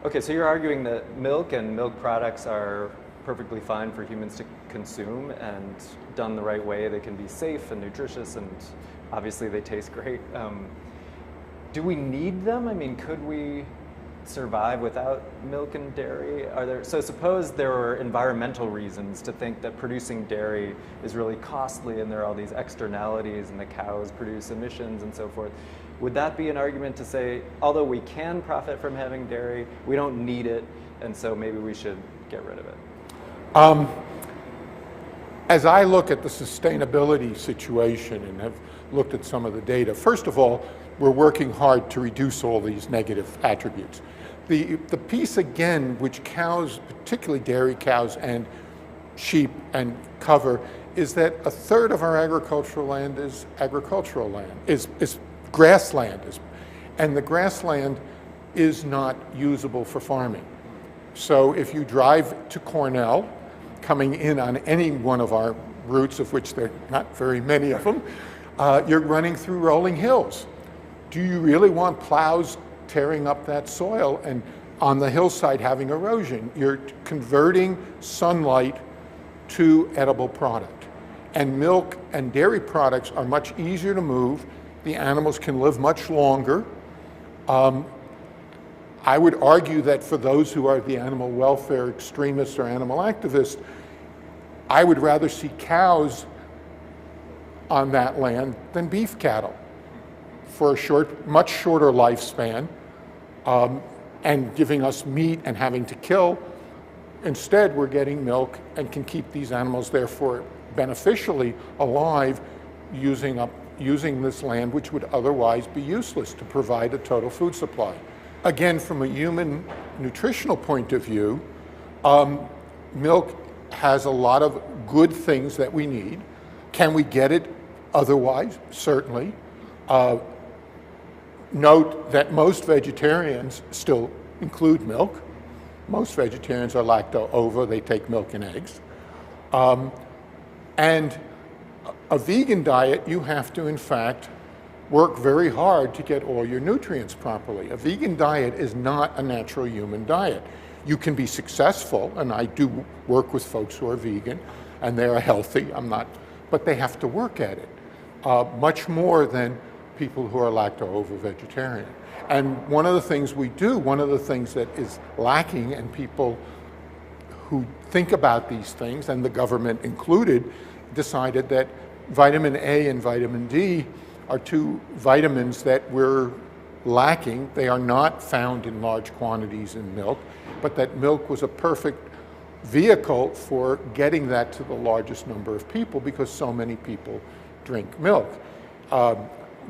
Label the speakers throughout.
Speaker 1: Okay, so you're arguing that milk and milk products are perfectly fine for humans to consume, and done the right way, they can be safe and nutritious, and obviously they taste great. Do we need them? I mean, could we survive without milk and dairy? So suppose there were environmental reasons to think that producing dairy is really costly and there are all these externalities and the cows produce emissions and so forth. Would that be an argument to say, although we can profit from having dairy, we don't need it, and so maybe we should get rid of it?
Speaker 2: As I look at the sustainability situation and have looked at some of the data, first of all, we're working hard to reduce all these negative attributes. The piece, again, which cows, particularly dairy cows and sheep and cover, is that a third of our agricultural land is agricultural land, is grassland, and the grassland is not usable for farming. So if you drive to Cornell, coming in on any one of our routes, of which there are not very many of them, you're running through rolling hills. Do you really want plows tearing up that soil and on the hillside having erosion? You're converting sunlight to edible product. And milk and dairy products are much easier to move. The animals can live much longer. I would argue that for those who are the animal welfare extremists or animal activists, I would rather see cows on that land than beef cattle for a much shorter lifespan, and giving us meat and having to kill. Instead, we're getting milk and can keep these animals therefore beneficially alive using this land which would otherwise be useless to provide a total food supply. Again, from a human nutritional point of view, milk has a lot of good things that we need. Can we get it otherwise? Certainly. Note that most vegetarians still include milk. Most vegetarians are lacto-ovo, they take milk and eggs. And a vegan diet, you have to, in fact, work very hard to get all your nutrients properly. A vegan diet is not a natural human diet. You can be successful, and I do work with folks who are vegan, and they're healthy, but they have to work at it, much more than people who are lacto-ovo vegetarian. And one of the things we do, one of the things that is lacking, and people who think about these things, and the government included, decided that vitamin A and vitamin D are two vitamins that we're lacking. They are not found in large quantities in milk, but that milk was a perfect vehicle for getting that to the largest number of people because so many people drink milk.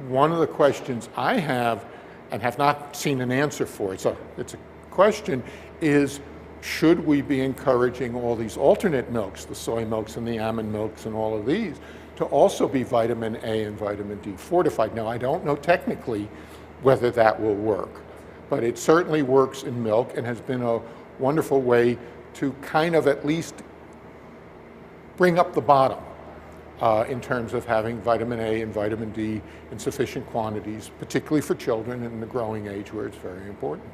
Speaker 2: One of the questions I have, and have not seen an answer for, it's a question, is should we be encouraging all these alternate milks, the soy milks and the almond milks and all of these, to also be vitamin A and vitamin D fortified? Now, I don't know technically whether that will work, but it certainly works in milk and has been a wonderful way to kind of at least bring up the bottom in terms of having vitamin A and vitamin D in sufficient quantities, particularly for children in the growing age where it's very important.